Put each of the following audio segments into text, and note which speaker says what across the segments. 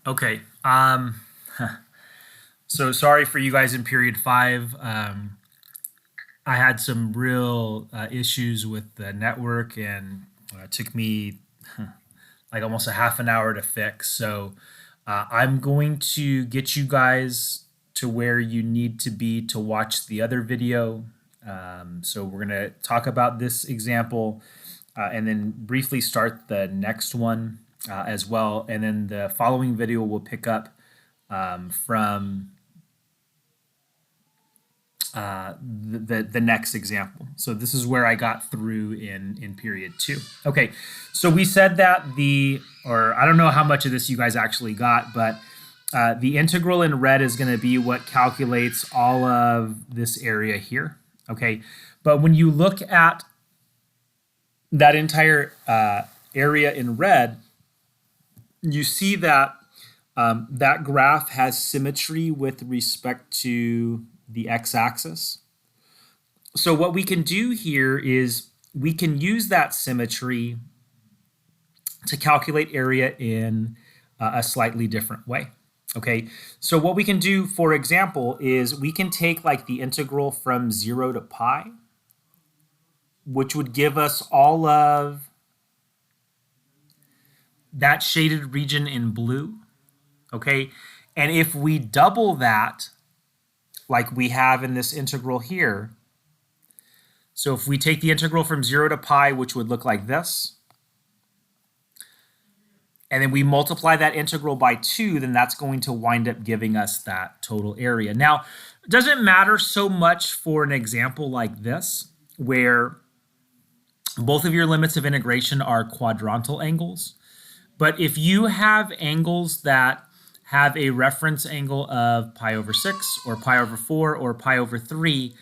Speaker 1: Okay. So sorry for you guys in period five. I had some real issues with the network, and it took me like almost a half an hour to fix. So I'm going to get you guys to where you need to be to watch the other video. So we're going to talk about this example and then briefly start the next one as well. And then the following video will pick up from the next example. So this is where I got through in period two. Okay, so we said that or I don't know how much of this you guys actually got, but the integral in red is going to be what calculates all of this area here. Okay, but when you look at that entire area in red, you see that that graph has symmetry with respect to the x-axis. So what we can do here is we can use that symmetry to calculate area in a slightly different way. Okay, so what we can do, for example, is we can take like the integral from 0 to pi, which would give us all of that shaded region in blue. Okay, and if we double that, like we have in this integral here, so if we take the integral from 0 to pi, which would look like this, and then we multiply that integral by 2, then that's going to wind up giving us that total area. Now, it doesn't matter so much for an example like this, where both of your limits of integration are quadrantal angles. But if you have angles that have a reference angle of pi over 6 or pi over 4 or pi over 3,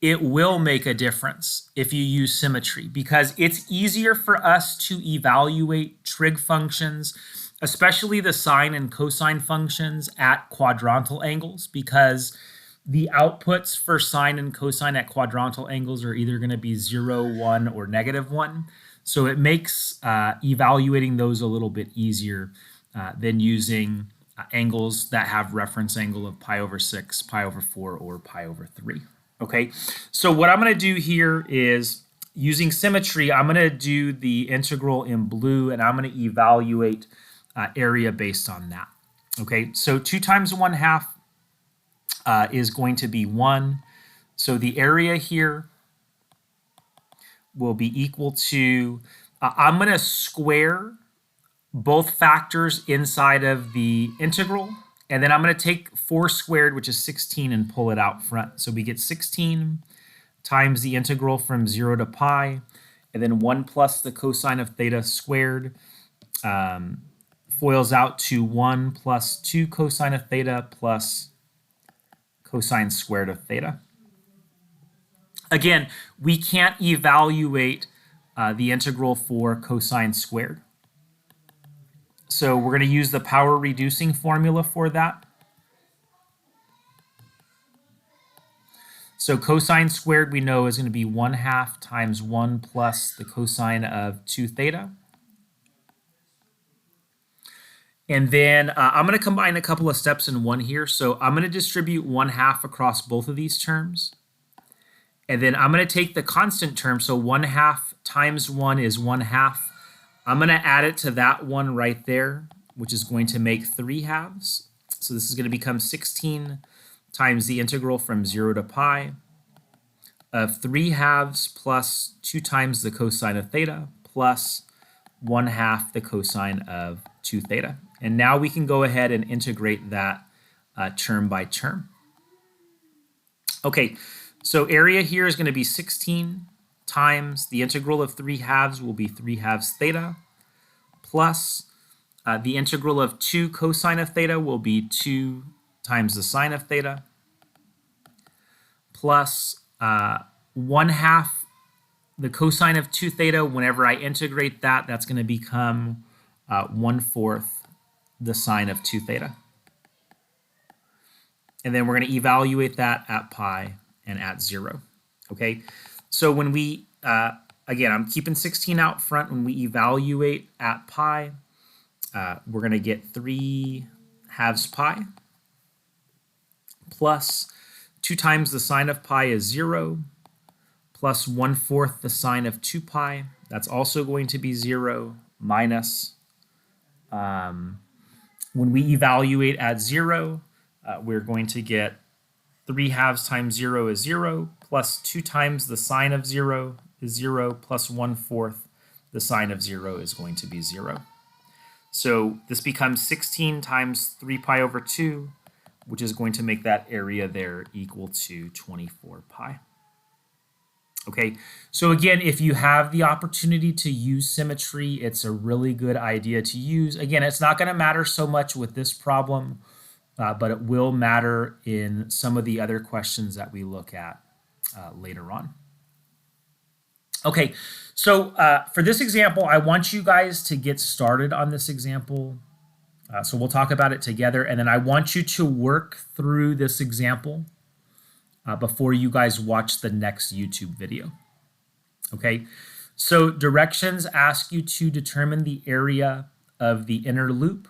Speaker 1: it will make a difference if you use symmetry, because it's easier for us to evaluate trig functions, especially the sine and cosine functions at quadrantal angles, because the outputs for sine and cosine at quadrantal angles are either going to be 0, 1, or -1. So it makes evaluating those a little bit easier than using angles that have reference angle of pi over 6, pi over 4, or pi over 3. Okay, so what I'm going to do here is, using symmetry, I'm going to do the integral in blue, and I'm going to evaluate area based on that. Okay, so 2 times 1/2 is going to be 1. So the area here will be equal to, I'm going to square both factors inside of the integral, and then I'm going to take 4 squared, which is 16, and pull it out front. So we get 16 times the integral from 0 to pi, and then 1 plus the cosine of theta squared foils out to 1 plus 2 cosine of theta plus cosine squared of theta. Again, we can't evaluate the integral for cosine squared. So we're going to use the power reducing formula for that. So cosine squared, we know, is going to be 1/2 times 1 plus the cosine of 2 theta. And then I'm going to combine a couple of steps in one here. So I'm going to distribute 1/2 across both of these terms. And then I'm going to take the constant term. So 1/2 times 1 is 1/2. I'm going to add it to that one right there, which is going to make 3 halves. So this is going to become 16 times the integral from 0 to pi of 3 halves plus 2 times the cosine of theta plus 1/2 the cosine of 2 theta. And now we can go ahead and integrate that term by term. Okay, so area here is going to be 16 times the integral of 3 halves will be 3 halves theta, plus the integral of 2 cosine of theta will be 2 times the sine of theta, plus 1/2 the cosine of 2 theta. Whenever I integrate that, that's going to become 1/4 the sine of 2 theta. And then we're going to evaluate that at pi and at 0. Okay, so when we, again, I'm keeping 16 out front. When we evaluate at pi, we're going to get 3 halves pi plus 2 times the sine of pi is 0 plus 1/4 the sine of 2 pi. That's also going to be 0 minus, when we evaluate at 0, we're going to get 3 halves times 0 is 0 plus 2 times the sine of 0 is 0 plus 1/4 the sine of 0 is going to be 0. So this becomes 16 times 3 pi over 2, which is going to make that area there equal to 24 pi. Okay, so again, if you have the opportunity to use symmetry, it's a really good idea to use. Again, it's not going to matter so much with this problem, but it will matter in some of the other questions that we look at later on. Okay, so for this example, I want you guys to get started on this example. So we'll talk about it together, and then I want you to work through this example before you guys watch the next YouTube video. Okay, so directions ask you to determine the area of the inner loop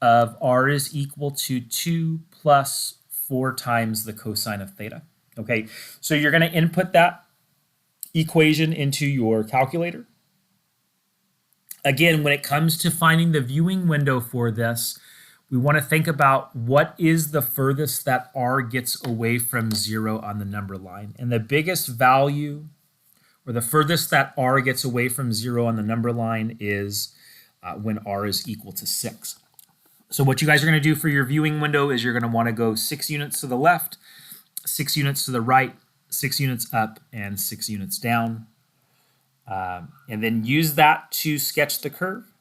Speaker 1: of r is equal to 2 plus 4 times the cosine of theta. Okay, so you're going to input that equation into your calculator. Again, when it comes to finding the viewing window for this, we want to think about what is the furthest that r gets away from 0 on the number line. And the biggest value, or the furthest that r gets away from 0 on the number line, is when r is equal to 6. So what you guys are going to do for your viewing window is you're going to want to go 6 units to the left, 6 units to the right, 6 units up, and 6 units down. And then use that to sketch the curve.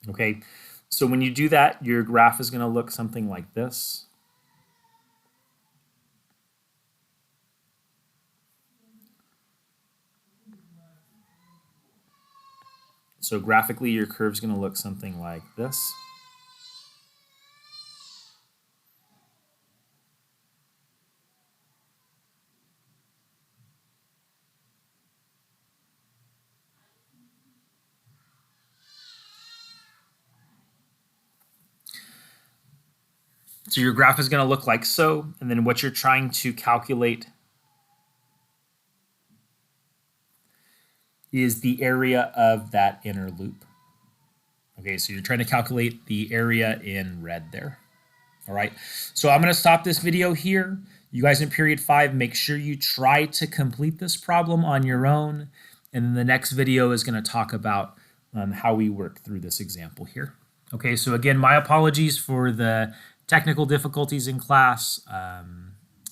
Speaker 1: Okay, so when you do that, your graph is going to look something like this. So graphically, your curve is going to look something like this. So your graph is going to look like so, and then what you're trying to calculate is the area of that inner loop. Okay, so you're trying to calculate the area in red there. All right, so I'm going to stop this video here. You guys in period 5, make sure you try to complete this problem on your own, and then the next video is going to talk about how we work through this example here. Okay, so again, my apologies for the technical difficulties in class,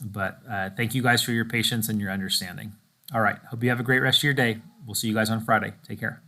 Speaker 1: but thank you guys for your patience and your understanding. All right, hope you have a great rest of your day. We'll see you guys on Friday. Take care.